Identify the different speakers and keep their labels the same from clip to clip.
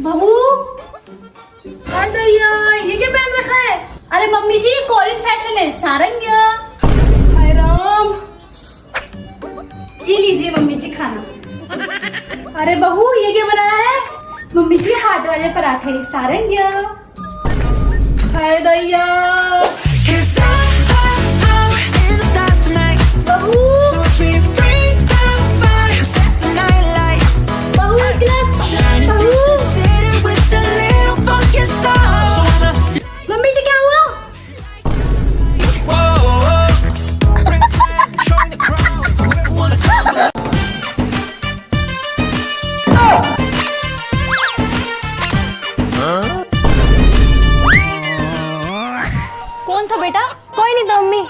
Speaker 1: बहू, दैया, ये क्या पहन रखा है?
Speaker 2: अरे मम्मी जी, कोरियन फैशन है, सारंग।
Speaker 1: हाय राम।
Speaker 2: ये लीजिए मम्मी जी खाना।
Speaker 1: अरे बहू, ये क्या बनाया है?
Speaker 2: मम्मी जी हाथ वाले पराठे, सारंग।
Speaker 1: हाय दैया। बहू,
Speaker 2: मम्मी जी क्या हुआ? कौन था बेटा?
Speaker 1: कोई नहीं था मम्मी।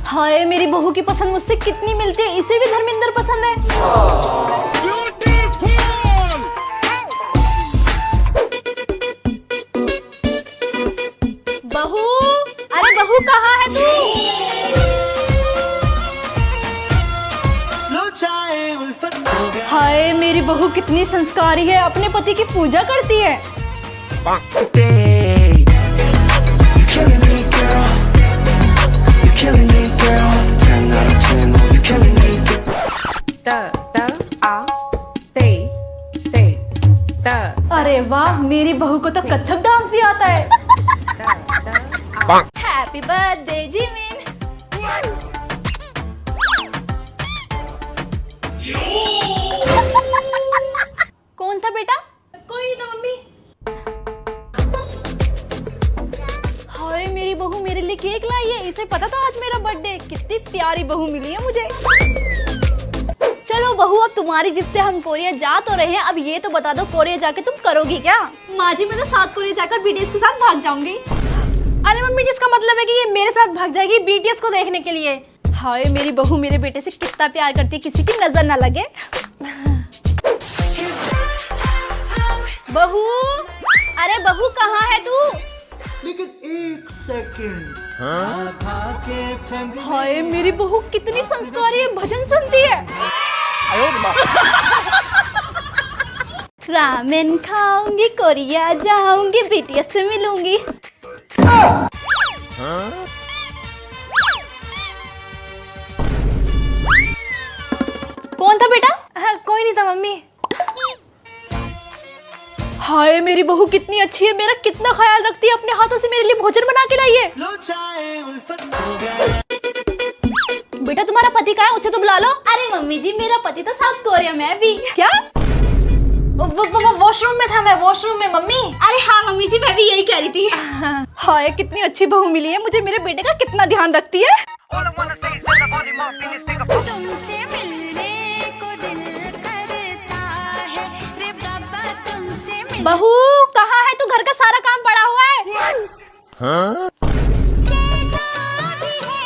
Speaker 2: हाय, मेरी बहू की पसंद मुझसे कितनी मिलती है, इसे भी धर्मेंद्र पसंद है। बहू, अरे बहू कहाँ है तू? हाय, मेरी बहू कितनी संस्कारी है, अपने पति की पूजा करती है। अरे वाह, मेरी बहू को तो कथक डांस भी आता है। Happy birthday Jimin. कौन था बेटा?
Speaker 1: कोई नहीं था मम्मी।
Speaker 2: हाय, मेरी बहू मेरे लिए केक लाई है, इसे पता था आज मेरा बर्थडे। कितनी प्यारी बहू मिली है मुझे। चलो बहू, अब तुम्हारी जिससे हम कोरिया जा तो रहे हैं, अब ये तो बता दो कोरिया जाके तुम करोगी क्या? माँ जी, मैं तो साउथ कोरिया जाकर बीटीएस के साथ भाग जाऊंगी।
Speaker 1: अरे मम्मी, जिसका मतलब है कि ये मेरे साथ भाग जाएगी बीटीएस को देखने के लिए।
Speaker 2: हाय, मेरी बहू मेरे बेटे से कितना प्यार करती है, किसी की नजर ना लगे। बहू, अरे बहू कहाँ है तू?
Speaker 3: लेकिन एक सेकंड।
Speaker 2: हाय, मेरी बहू कितनी संस्कारी है, भजन सुनती है। रामेन खाऊंगी, कोरिया जाऊंगी, बीटीएस से मिलूंगी। कौन था बेटा?
Speaker 1: हाँ, कोई नहीं था मम्मी।
Speaker 2: हाय, मेरी बहू कितनी अच्छी है, मेरा कितना ख्याल रखती है, अपने हाथों से मेरे लिए भोजन बना के लाई है। बेटा, तुम्हारा पति कहाँ है, उसे तो बुला लो। अरे मम्मी जी, मेरा पति तो साउथ कोरिया में है अभी। क्या?
Speaker 1: वॉशरूम में था मैं, वॉशरूम में मम्मी।
Speaker 2: अरे हाँ मम्मी जी, मैं भी यही कह रही थी। हाय, कितनी अच्छी बहू मिली है मुझे, मेरे बेटे का कितना ध्यान रखती है।
Speaker 4: तुमसे मिलने को दिल करता है रे बाबा, तुमसे मिलने
Speaker 2: बहू कहाँ है तू? घर का सारा काम पड़ा हुआ है।
Speaker 4: जैसा भी है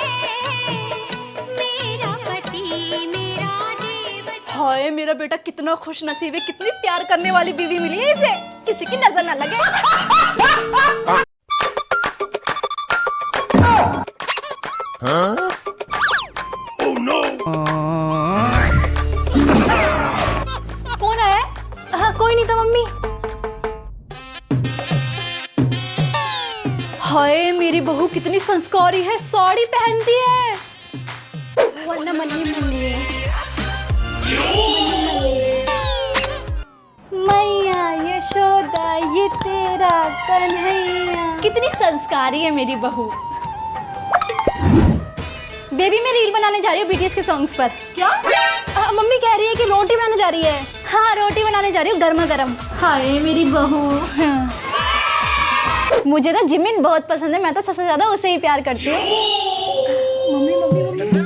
Speaker 4: मेरा पति, मेरा जीवन।
Speaker 2: हाय, मेरा बेटा कितना खुश नसीब है, कितनी प्यार करने वाली बीवी मिली है इसे, किसी की नजर ना लगे। कौन है?
Speaker 1: हाँ, कोई नहीं था मम्मी।
Speaker 2: हाय, मेरी बहू कितनी संस्कारी है, साड़ी पहनती है। वन्ना मन्नी मन्नी। मैया यशोदा, ये तेरा कन्हैया। कितनी संस्कारी है मेरी बहू। बेबी, मैं रील बनाने जा रही हूँ बीटीएस के सॉन्ग्स पर। क्या?
Speaker 1: मम्मी कह रही है कि रोटी बनाने जा रही है।
Speaker 2: हाँ, रोटी बनाने जा रही हूँ गर्मा गर्म। हाय मेरी बहू। हाँ। मुझे तो जिमिन बहुत पसंद है, मैं तो सबसे ज्यादा उसे ही प्यार करती हूँ।
Speaker 1: Mummy mummy mummy.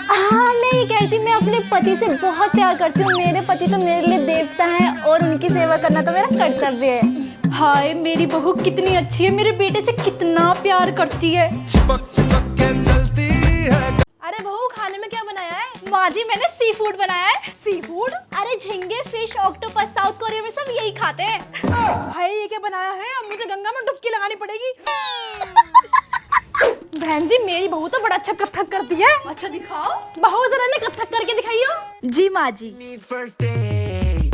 Speaker 2: हाँ, मैं ये कहती, मैं अपने पति से बहुत प्यार करती हूँ। मेरे पति तो मेरे लिए देवता है और उनकी सेवा करना तो मेरा कर्तव्य है। हाय, मेरी बहू कितनी अच्छी है, मेरे बेटे से कितना प्यार करती है।
Speaker 3: चिपक चिपक के चलती है।
Speaker 1: अरे बहू, खाने में क्या बनाया है?
Speaker 2: माँ जी, मैंने सी फूड बनाया है।
Speaker 1: Sea food?
Speaker 2: अरे झींगे, फिश, ऑक्टोपस, साउथ कोरिया में सब यही खाते हैं।
Speaker 1: भाई, ये क्या बनाया है? अब मुझे गंगा में डुबकी लगानी पड़ेगी। बहन जी, मेरी बहू तो बड़ा अच्छा कथक करती है।
Speaker 2: अच्छा दिखाओ।
Speaker 1: बहू, जरा ने कथक करके दिखाइयो।
Speaker 2: जी माँ जी।
Speaker 3: Need first aid.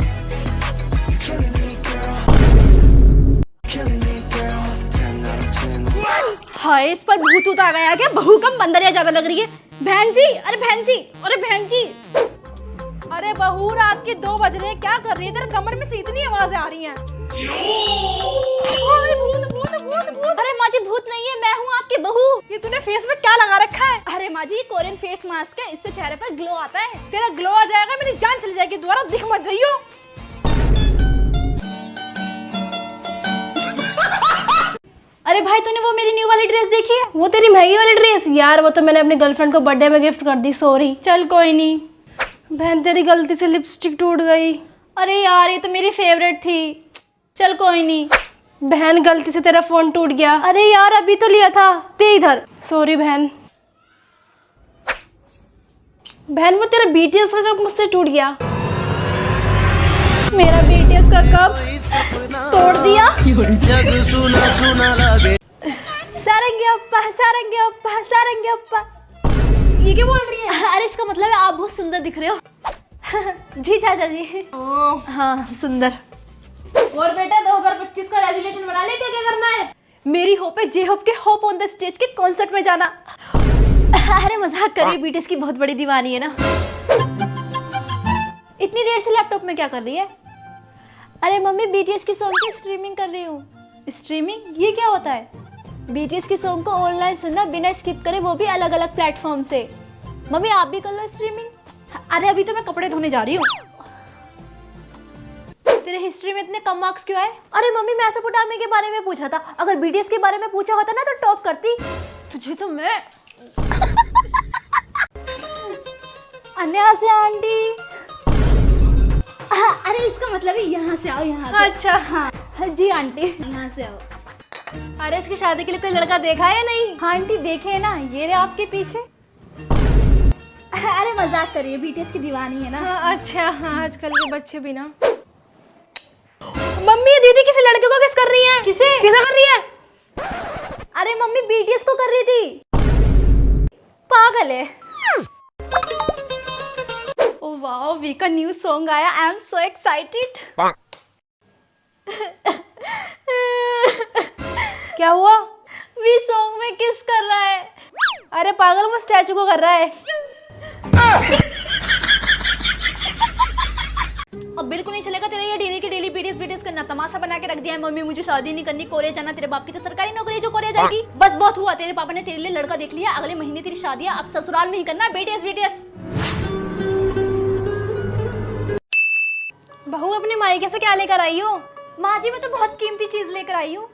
Speaker 2: हाय, इस पर भूत उतर आ गया क्या? बहू कम बंदरिया ज्यादा लग रही है। बहन जी, अरे बहन जी, अरे बहन जी।
Speaker 1: अरे बहू, रात के 2 बज रहे हैं, क्या कर रही है? तेरे कमर में से इतनी आवाजें आ रही हैं। ओए, भूत भूत भूत भूत।
Speaker 2: अरे माँ जी, भूत नहीं है, मैं हूँ आपकी बहू।
Speaker 1: ये तूने फेस में क्या लगा रखा है?
Speaker 2: अरे माँ जी, ये कोरियन फेस मास्क है, इससे चेहरे पर ग्लो आता है।
Speaker 1: तेरा ग्लो आ जाएगा, मेरी जान चली जाएगी। दोबारा दिख मत जाइयो।
Speaker 2: अरे भाई, तूने वो मेरी न्यू वाली ड्रेस देखी है?
Speaker 1: वो तेरी महंगी वाली ड्रेस? यार वो तो मैंने अपनी गर्लफ्रेंड को बर्थडे में गिफ्ट कर दी, सॉरी।
Speaker 2: चल कोई नहीं।
Speaker 1: बहन तेरी गलती से लिपस्टिक टूट गई।
Speaker 2: अरे यार, ये तो मेरी फेवरेट थी। चल कोई नहीं।
Speaker 1: बहन गलती से तेरा फोन टूट गया।
Speaker 2: अरे यार, अभी तो लिया था, दे इधर।
Speaker 1: सॉरी बहन। बहन वो तेरा बीटीएस का कप मुझसे टूट गया।
Speaker 2: मेरा बीटीएस का कप तोड़ दिया।
Speaker 3: जग सुना सुना लगे।
Speaker 2: सारंगी अप्पा, सारंगी अप्पा, सारंगी अप्पा।
Speaker 1: ये क्या बोल रही है?
Speaker 2: अरे इसका मतलब है आप बहुत सुंदर दिख रहे हो। जी चाचा जी। हाँ, सुंदर।
Speaker 1: और बेटा 2025 का रेजोल्यूशन बना ले, क्या क्या करना है?
Speaker 2: मेरी होप है जे होप के होप ऑन द स्टेज के कॉन्सर्ट में जाना। अरे मजाक करिए, बीटीएस की बहुत बड़ी दीवानी है ना। इतनी देर से लैपटॉप में क्या कर रही है? अरे मम्मी, बीटीएस की सॉन्ग की स्ट्रीमिंग कर रही हूँ। स्ट्रीमिंग? ये क्या होता है? बीटीएस की सॉन्ग को ऑनलाइन सुनना बिना स्किप करे, वो भी अलग अलग प्लेटफॉर्म से। मम्मी आप भी कर लो स्ट्रीमिंग। अरे अभी तो मैं कपड़े धोने जा रही हूँ। तेरे हिस्ट्री में इतने कम मार्क्स क्यों आए? अरे मम्मी, मेसोपोटामिया के बारे में पूछा था, अगर बीटीएस के बारे में पूछा होता ना तो टॉप करती। तुझे तो मैं अन्य से आंटी। अरे इसका मतलब है यहाँ से आओ, यहाँ से।
Speaker 1: अच्छा
Speaker 2: हाँ जी आंटी, यहाँ से आओ।
Speaker 1: अरे इसकी शादी के लिए कोई लड़का देखा है नहीं?
Speaker 2: हाँ आंटी, देखे ना, ये रहे आपके पीछे। अरे मजाक करिए, बीटीएस की दीवानी है ना।
Speaker 1: हाँ, अच्छा हाँ, आजकल के बच्चे भी ना। मम्मी दीदी किसी लड़के को किस कर रही है?
Speaker 2: किसे?
Speaker 1: किसे कर रही है?
Speaker 2: अरे मम्मी बीटीएस को कर रही थी। पागल है। ओ वाओ, वी का न्यू सॉन्ग आया, आई एम सो एक्साइटेड।
Speaker 1: क्या हुआ?
Speaker 2: वी सॉन्ग में किस कर रहा है।
Speaker 1: अरे पागल, वो स्टैचू को कर रहा है।
Speaker 2: अब बिल्कुल नहीं चलेगा तेरा ये डेली की डेली बीटीएस करना। तमाशा बना के रख दिया है। मम्मी मुझे शादी नहीं करनी, कोरिया जाना। तेरे बाप की तो सरकारी नौकरी है जो कोरिया जाएगी। बस बहुत हुआ, तेरे पापा ने तेरे लिए लड़का देख लिया, अगले महीने तेरी शादी है। अब ससुराल में ही करना बीटीएस।
Speaker 1: बहू अपने मायके से क्या लेकर आई हो?
Speaker 2: माँ जी, मैं तो बहुत कीमती चीज लेकर आई हूँ।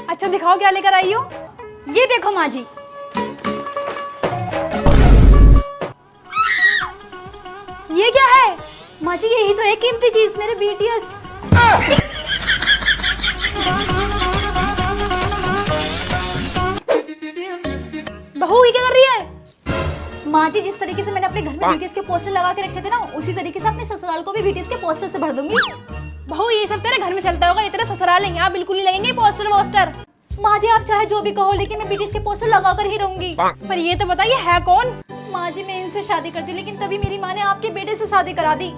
Speaker 1: अच्छा दिखाओ क्या लेकर आई हो।
Speaker 2: ये देखो माँ जी।
Speaker 1: ये क्या है?
Speaker 2: माँ जी, यही तो है कीमती चीज, मेरे बीटीएस।
Speaker 1: बहू ये क्या कर रही है?
Speaker 2: माँ जी, जिस तरीके से मैंने अपने घर में बीटीएस के पोस्टर लगा के रखे थे ना, उसी तरीके से अपने ससुराल को भी बीटीएस के पोस्टर से भर दूंगी।
Speaker 1: बहू ये सब तेरे घर में चलता होगा, ये तेरा ससुराल है, यहाँ बिल्कुल नहीं लगेंगे पोस्टर वोस्टर।
Speaker 2: माँ जी, आप चाहे जो भी कहो, लेकिन मैं बीटीएस के पोस्टर लगा कर ही रहूंगी।
Speaker 1: पर ये तो बताइए है कौन?
Speaker 2: माँ जी, मैं इनसे शादी करती, लेकिन तभी मेरी माँ ने आपके बेटे से शादी करा दी।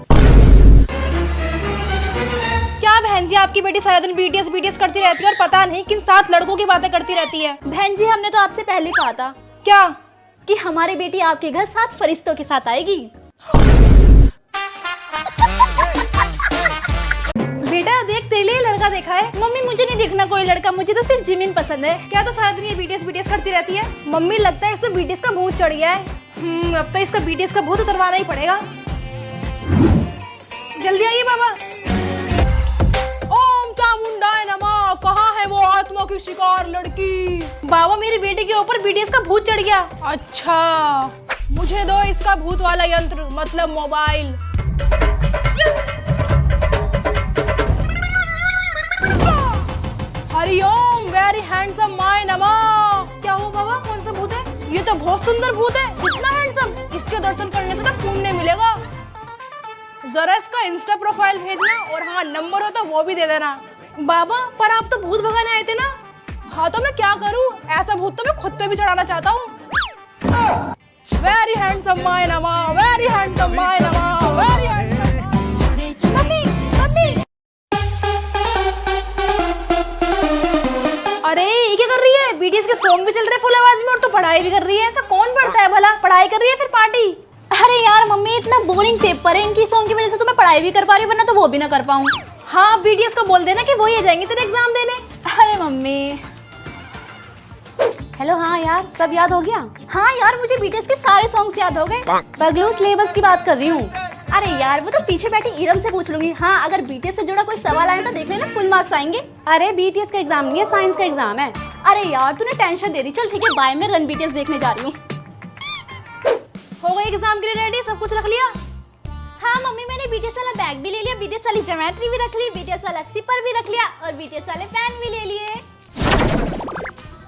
Speaker 1: क्या बहन जी, आपकी बेटी सारा दिन बीटीएस करती रहती है और पता नहीं किन 7 लड़कों की बातें करती रहती है।
Speaker 2: बहन जी, हमने तो आपसे पहले कहा था
Speaker 1: क्या?
Speaker 2: कि हमारी बेटी आपके घर 7 फरिश्तों के साथ आएगी।
Speaker 1: बेटा देख, तेरे लिए लड़का देखा है।
Speaker 2: मम्मी, मुझे नहीं देखना कोई लड़का, मुझे तो सिर्फ जिमिन पसंद है।
Speaker 1: क्या तो सारा दिन ये बीटीएस करती रहती है? मम्मी लगता है इसको बीटीएस का भूत चढ़ गया है। अब तो इसका बीटीएस का भूत उतरवाना ही पड़ेगा। जल्दी आइए बाबा। ओम चामुंडाय नमः। कहाँ है वो आत्मा की शिकार लड़की? बाबा, मेरी बेटी के ऊपर बीटीएस का भूत चढ़ गया। अच्छा, मुझे दो इसका भूत वाला यंत्र, मतलब mobile. Hariom, very handsome my नमः। क्या हुआ बाबा, कौन सा भूत है? ये तो बहुत सुंदर भूत है, इतना हैंडसम। इसके दर्शन करने से तो पुण्य मिलेगा। जरा इसका इंस्टा प्रोफाइल भेजना, और हाँ नंबर हो तो वो भी दे देना। बाबा, पर आप तो भूत भगाने आए थे ना? हाँ तो मैं क्या करूँ, ऐसा भूत तो मैं खुद पे भी चढ़ाना चाहता हूँ। वेरी हैंडसम माय नमः, वेरी हैंडसम माय नमः, वेरी हैंडसम। Mummy, mummy. अरे ये क्या कर रही बीटीएस के सॉन्ग भी चल रहे फुल आवाज में और तू पढ़ाई भी कर रही है। ऐसा कौन पढ़ता है भला? पढ़ाई कर रही है फिर पार्टी।
Speaker 2: अरे यार मम्मी, इतना बोरिंग पेपर है इनकी सॉन्ग की वजह से, तो मैं पढ़ाई भी कर पा रही हूँ, वरना तो वो भी ना कर पाऊँ।
Speaker 1: हाँ, बीटीएस को बोल देना कि वो ही आ जाएंगे तेरे एग्जाम देने।
Speaker 2: अरे मम्मी।
Speaker 5: हेलो, हाँ यार, सब याद हो गया?
Speaker 2: हाँ यार, मुझे बीटीएस के सारे सॉन्ग्स याद हो गए।
Speaker 5: पगलू, सिलेबस की बात कर रही हूँ।
Speaker 2: अरे यार, वो तो पीछे बैठी इरम से पूछ लूंगी। हाँ, अगर बीटीएस से जुड़ा कोई सवाल आया तो देख लेना, फुल मार्क्स आएंगे।
Speaker 5: अरे बीटीएस का एग्जाम नहीं है, साइंस का एग्जाम है।
Speaker 2: अरे यार, तूने टेंशन दे दी। चल ठीक है, बाय, मैं रन बीटीएस देखने जा रही हूँ।
Speaker 1: हो गई एग्जाम के लिए रेडी? सब कुछ रख लिया?
Speaker 2: हाँ मम्मी, मैंने बीटीएस वाला बैग भी ले लिया, बीटीएस वाली ज्योमेट्री भी रख ली, बीटीएस वाला सिपर भी रख लिया और बीटीएस वाले पेन भी ले लिए।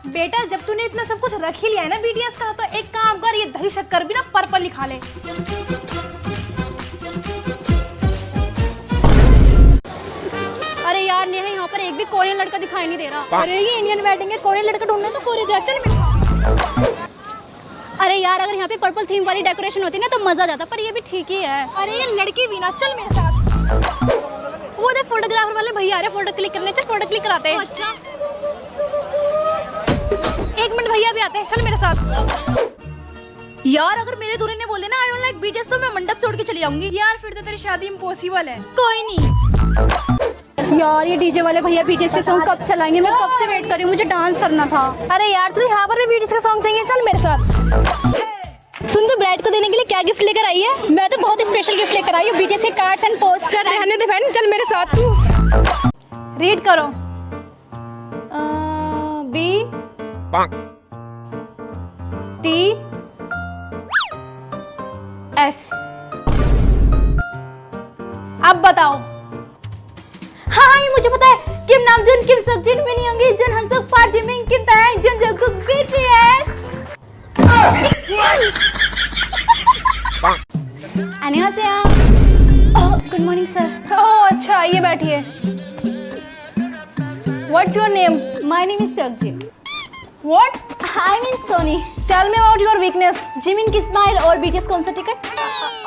Speaker 1: बेटा, जब तूने इतना सब कुछ रख ही लिया है ना बीटीएस का, तो एक काम कर, ये दही शक्कर भी ना पर्पल लिखा ले।
Speaker 2: अरे यार नेहा, यहाँ पर एक भी कोरियन लड़का दिखाई नहीं दे रहा।
Speaker 1: अरे ये इंडियन वेडिंग है, कोरियन लड़का ढूंढना तो कोरिया जा। चल मेरे साथ।
Speaker 2: अरे यार, अगर यहाँ पे पर्पल थीम वाली डेकोरेशन होती ना तो मजा जाता, पर ये भी ठीक ही है।
Speaker 1: अरे ये लड़की भी ना, चल मेरे साथ। वो देख, फोटोग्राफर वाले भैया आ रहे, फोटो क्लिक करने। चल फोटो क्लिक कराते हैं।
Speaker 2: अच्छा,
Speaker 1: 1 मिनट, भैया भी आते हैं, चल मेरे साथ। यार, अगर मेरे दूल्हे ने बोल देना आई डोंट लाइक बीटीएस तो मैं मंडप से उड़ के चली जाऊंगी। यार फिर तो तेरी शादी इम्पॉसिबल है।
Speaker 2: कोई नहीं। यार, ये डीजे वाले भैया बीटीएस के सॉन्ग कब चलाएंगे? मैं कब से वेट कर रही हूँ, मुझे डांस करना था।
Speaker 1: अरे यार, तुझे यहाँ पर भी बीटीएस का सॉन्ग चाहिए? चल मेरे साथ। सुन, तू ब्राइड को देने के लिए क्या गिफ्ट लेकर आई है?
Speaker 2: मैं तो बहुत स्पेशल गिफ्ट लेकर आई हूँ, बीटीएस के कार्ड्स एंड पोस्टर।
Speaker 1: रहने दे बहन, चल मेरे साथ। तू रीड करो।
Speaker 2: B T S.
Speaker 1: अब बताओ।
Speaker 2: हाँ, ये मुझे पता है। किम नामजून, किम सकजिन, मिनी योंगी, जन हंसक, पार्टी में किम ताएं, जन जंगकुक, बीटीएस। अन्यहासेयो। Good morning sir.
Speaker 1: ओह अच्छा, ये बैठिए। What's your name?
Speaker 2: My name is Seokjin.
Speaker 1: What?
Speaker 2: I mean Soni.
Speaker 1: Tell me about your weakness.
Speaker 2: Jimin की स्माइल और बीटीएस कौन सा ticket?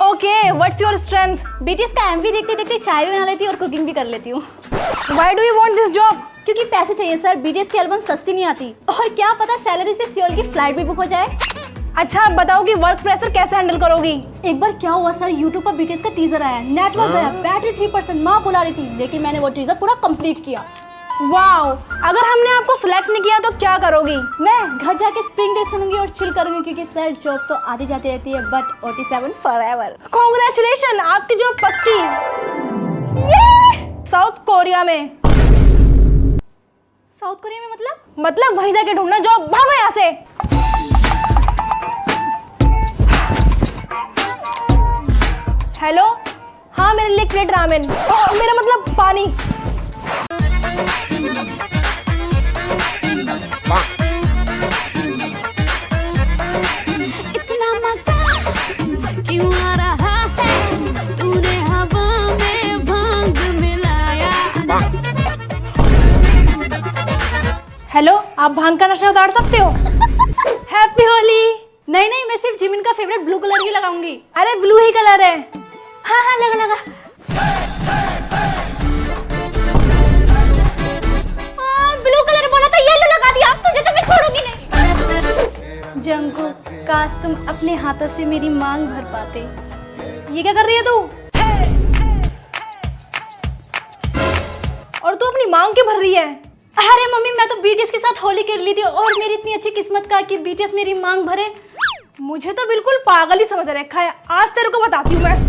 Speaker 1: Okay, what's your strength?
Speaker 2: BTS का MV देखते देखते चाय भी बना लेती हूँ और कुकिंग भी कर लेती हूँ।
Speaker 1: Why do you want this job?
Speaker 2: क्योंकि पैसे चाहिए सर, बीटीएस की एल्बम सस्ती नहीं आती, और क्या पता सैलरी से सियोल की फ्लाइट भी बुक हो जाए।
Speaker 1: अच्छा, अब बताओ कि वर्क प्रेशर कैसे हैंडल करोगी?
Speaker 2: एक बार क्या हुआ सर, यूट्यूब पर बीटीएस का टीजर आया, नेटवर्क गया, बैटरी 3% माँ बुला रही थी, लेकिन मैंने वो टीजर पूरा कंप्लीट किया।
Speaker 1: वाओ, अगर हमने आपको सिलेक्ट नहीं किया तो क्या करोगी?
Speaker 2: मैं घर जाके स्प्रिंग डे सुनूंगी और चिल करूंगी, क्योंकि सर जॉब तो आती जाती रहती है, बट OT7 फॉरएवर।
Speaker 1: कांग्रेचुलेशन, आपकी जॉब पक्की। साउथ कोरिया में।
Speaker 2: साउथ कोरिया में
Speaker 1: मतलब वहीं जाके ढूंढना जॉब। भागो यहाँ से। हेलो, हाँ मेरे लिए प्लेट रामेन। मेरा मतलब पानी।
Speaker 4: इतना मजा क्यों आ रहा है, तूने हवा में भांग मिलाया।
Speaker 1: हेलो, आप भांग का नशा उतार सकते हो? हैप्पी होली।
Speaker 2: नहीं नहीं, मैं सिर्फ जिमिन का फेवरेट ब्लू कलर ही लगाऊंगी।
Speaker 1: अरे ब्लू ही कलर है।
Speaker 2: हाँ हाँ, लगा। ब्लू कलर बोला तो येलो लगा दिया, तुझे तो मैं छोड़ूंगी नहीं। जंगकुक, काश तुम अपने हाथों से मेरी मांग भर पाते।
Speaker 1: ये क्या कर रही है तू? और तू अपनी मांग क्यों भर रही है?
Speaker 2: अरे मम्मी, मैं तो बीटीएस के साथ होली कर ली थी और मेरी इतनी अच्छी किस्मत का कि बीटीएस मेरी मांग भरे।
Speaker 1: मुझे तो बिल्कुल पागल ही समझ रखा है। आज तेरे को बताती हूँ मैं।